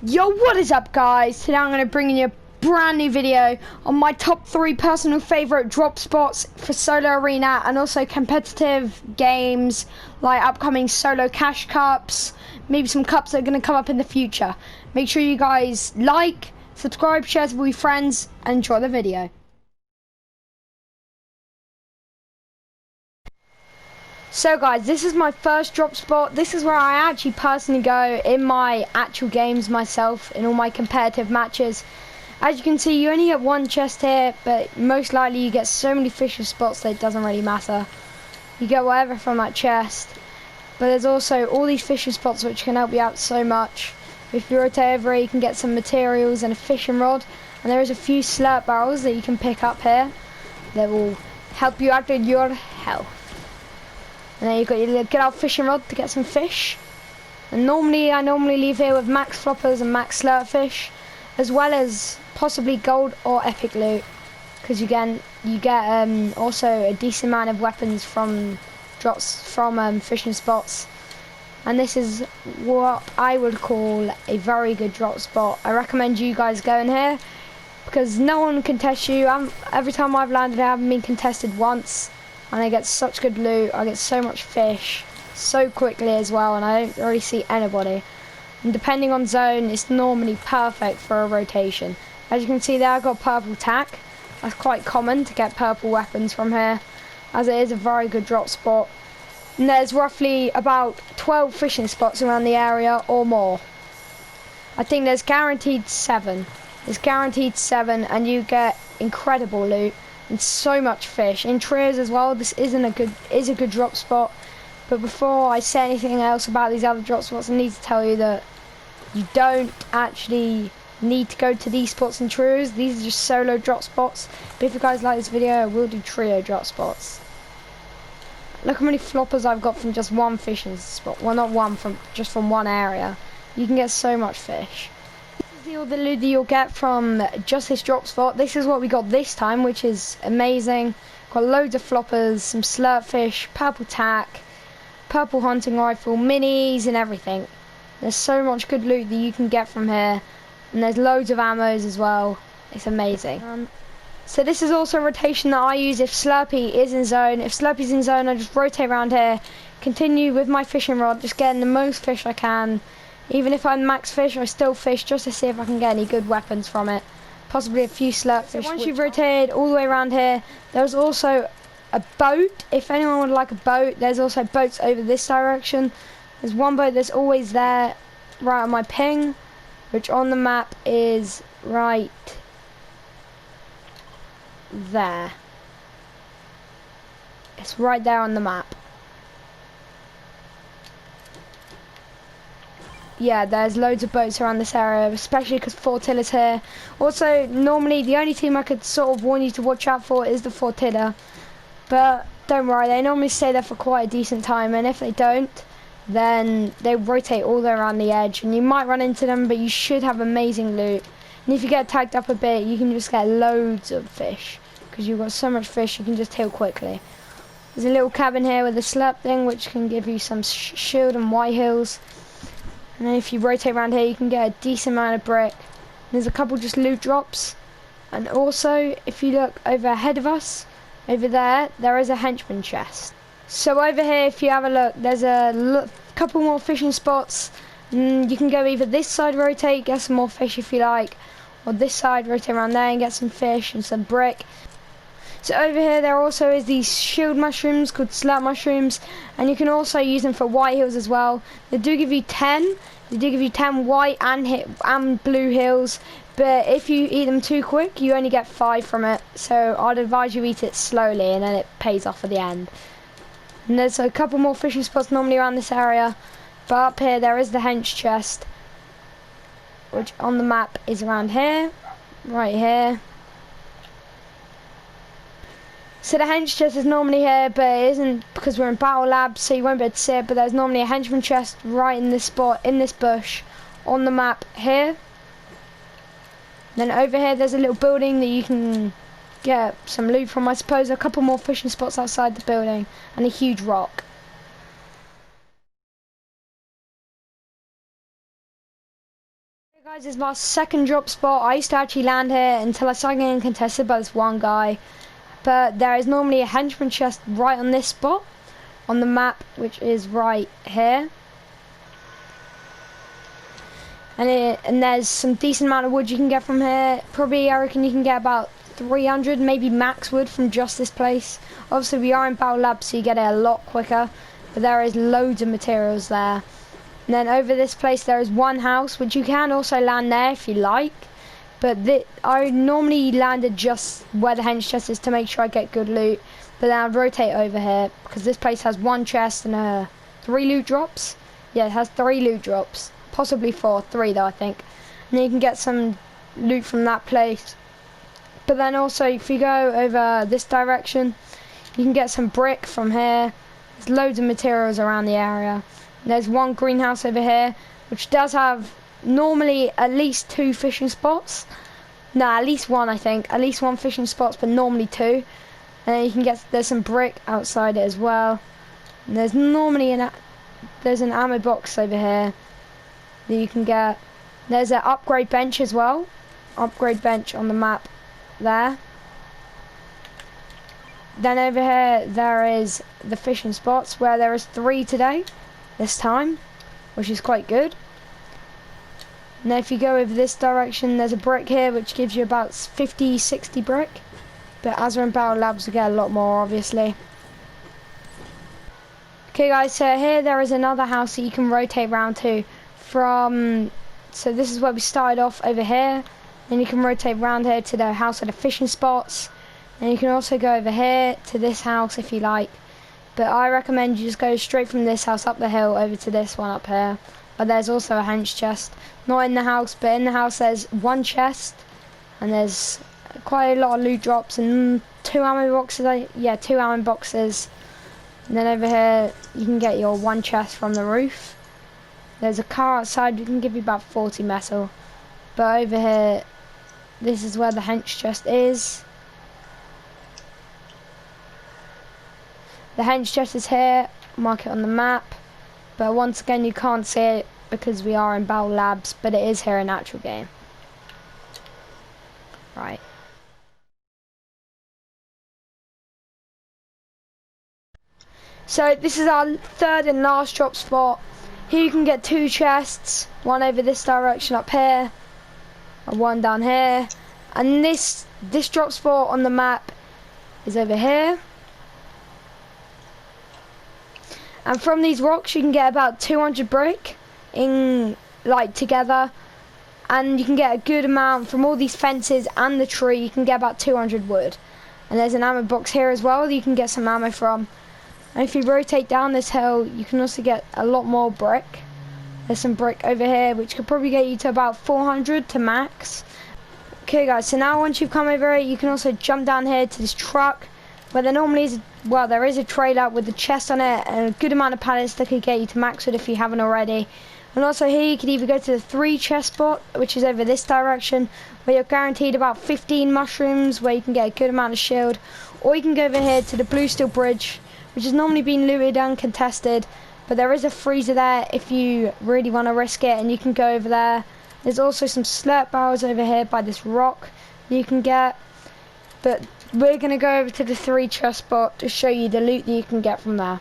Yo, what is up, guys? Today I'm going to bring you a brand new video on my top 3 personal favourite drop spots for solo arena and also competitive games like upcoming solo cash cups, maybe some cups that are going to come up in the future. Make sure you guys like, subscribe, share with your friends and enjoy the video. So guys, this is my first drop spot. This is where I actually personally go in my actual games myself, in all my competitive matches. As you can see, you only get one chest here, but most likely you get so many fishing spots that it doesn't really matter. You get whatever from that chest. But there's also all these fishing spots which can help you out so much. If you rotate over here, you can get some materials and a fishing rod. And there is a few slurp barrels that you can pick up here that will help you out with your health. And then you've got your little good old fishing rod to get some fish. And I normally leave here with max floppers and max slurp fish, as well as possibly gold or epic loot, because you get also a decent amount of weapons from drops from fishing spots. And this is what I would call a very good drop spot. I recommend you guys going here because no one can test you. Every time I've landed, I haven't been contested once. And I get such good loot, I get so much fish, so quickly as well, and I don't really see anybody. And depending on zone, it's normally perfect for a rotation. As you can see there, I've got purple tack. That's quite common to get purple weapons from here, as it is a very good drop spot. And there's roughly about 12 fishing spots around the area or more. I think there's guaranteed 7. There's guaranteed 7 and you get incredible loot. And so much fish in trios as well. This is a good drop spot. But before I say anything else about these other drop spots, I need to tell you that you don't actually need to go to these spots in trios. These are just solo drop spots. But if you guys like this video, I will do trio drop spots. Look how many floppers I've got from just one fishing spot. Well, not one, just from one area. You can get so much fish. All the loot that you'll get from just this drop spot. This is what we got this time, which is amazing. Got loads of floppers, some slurp fish, purple tack, purple hunting rifle, minis and everything. There's so much good loot that you can get from here, and there's loads of ammos as well. It's amazing. So this is also a rotation that I use if Slurpee is in zone. If Slurpee's in zone, I just rotate around here, continue with my fishing rod, just getting the most fish I can. Even if I'm max fish, I still fish just to see if I can get any good weapons from it. Possibly a few slurp fish. So once you've rotated all the way around here, there's also a boat. If anyone would like a boat, there's also boats over this direction. There's one boat that's always there, right on my ping, which on the map is right there. It's right there on the map. Yeah, there's loads of boats around this area, especially because Fortilla's here. Also, normally the only team I could sort of warn you to watch out for is the Fortilla. But don't worry, they normally stay there for quite a decent time, and if they don't, then they rotate all the way around the edge, and you might run into them, but you should have amazing loot. And if you get tagged up a bit, you can just get loads of fish, because you've got so much fish, you can just heal quickly. There's a little cabin here with a slurp thing, which can give you some shield and white heals. And then if you rotate around here, you can get a decent amount of brick. And there's a couple just loot drops. And also, if you look over ahead of us, over there is a henchman chest. So over here, if you have a look, there's a couple more fishing spots. And you can go either this side, rotate, get some more fish if you like, or this side, rotate around there and get some fish and some brick. So over here there also is these shield mushrooms called slurp mushrooms, and you can also use them for white heals as well. They do give you 10. They do give you 10 white and blue heals, but if you eat them too quick, you only get 5 from it. So I'd advise you eat it slowly, and then it pays off at the end. And there's a couple more fishing spots normally around this area, but up here there is the hench chest, which on the map is around here, right here. So the hench chest is normally here, but it isn't because we're in battle lab, so you won't be able to see it, but there's normally a henchman chest right in this spot, in this bush, on the map here. Then over here there's a little building that you can get some loot from, I suppose. A couple more fishing spots outside the building, and a huge rock. Guys, this is my second drop spot. I used to actually land here until I started getting contested by this one guy. But there is normally a henchman chest right on this spot on the map, which is right here. And there's some decent amount of wood you can get from here. Probably, I reckon you can get about 300, maybe max wood from just this place. Obviously, we are in Battle Lab, so you get it a lot quicker. But there is loads of materials there. And then over this place there is one house, which you can also land there if you like. But I normally landed just where the hench chest is to make sure I get good loot. But then I'd rotate over here, because this place has one chest and 3 loot drops. Yeah, it has 3 loot drops. Possibly 4, 3 though I think. And then you can get some loot from that place. But then also if you go over this direction, you can get some brick from here. There's loads of materials around the area. There's one greenhouse over here, which does have normally at least 2 fishing spots. No, at least 1 I think. At least 1 fishing spots, but normally 2. And then you can there's some brick outside it as well. And there's normally there's an ammo box over here that you can get. There's an upgrade bench as well. Upgrade bench on the map there. Then over here there is the fishing spots, where there is 3 today. This time, which is quite good. Now if you go over this direction, there's a brick here which gives you about 50-60 brick, but as we're in Battle Labs we get a lot more obviously. Okay guys, so here there is another house that you can rotate around to from, so this is where we started off over here, then you can rotate around here to the house with the fishing spots, and you can also go over here to this house if you like. But I recommend you just go straight from this house up the hill over to this one up here. But there's also a hench chest. Not in the house, but in the house there's 1 chest. And there's quite a lot of loot drops and 2 ammo boxes. Yeah, 2 ammo boxes. And then over here you can get your 1 chest from the roof. There's a car outside, you can give you about 40 metal. But over here, this is where the hench chest is. The hench chest is here, mark it on the map, but once again you can't see it because we are in Battle Labs, but it is here in actual game. Right. So this is our 3rd and last drop spot. Here you can get 2 chests, one over this direction up here, and one down here. And this drop spot on the map is over here. And from these rocks you can get about 200 brick in together, and you can get a good amount from all these fences and the tree. You can get about 200 wood. And there's an ammo box here as well that you can get some ammo from. And if you rotate down this hill you can also get a lot more brick. There's some brick over here which could probably get you to about 400 to max. Okay guys, so now once you've come over here you can also jump down here to this truck, where there normally is, well, there is a trailer with the chest on it and a good amount of pallets that could get you to max wood if you haven't already. And also here you can either go to the 3 chest spot, which is over this direction, where you're guaranteed about 15 mushrooms, where you can get a good amount of shield, or you can go over here to the Blue Steel Bridge, which has normally been looted and contested, but there is a freezer there if you really want to risk it, and you can go over there. There's also some slurp barrels over here by this rock you can get, but we're going to go over to the 3 chest spot to show you the loot that you can get from there.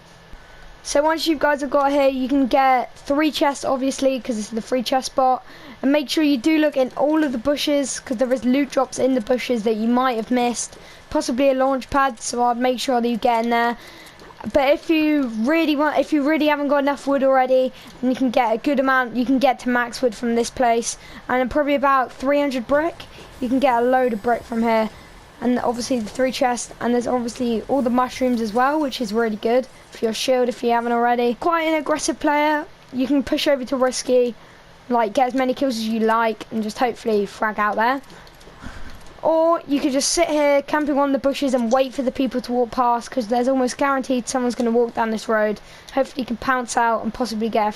So once you guys have got here, you can get 3 chests obviously, because this is the 3 chest spot. And make sure you do look in all of the bushes, because there is loot drops in the bushes that you might have missed. Possibly a launch pad, so I'd make sure that you get in there. But if you really haven't got enough wood already, then you can get a good amount, you can get to max wood from this place. And probably about 300 brick, you can get a load of brick from here. And obviously the 3 chests, and there's obviously all the mushrooms as well, which is really good for your shield if you haven't already. Quite an aggressive player, you can push over to risky, get as many kills as you like, and just hopefully frag out there. Or you could just sit here camping on the bushes and wait for the people to walk past, because there's almost guaranteed someone's going to walk down this road. Hopefully you can pounce out and possibly get a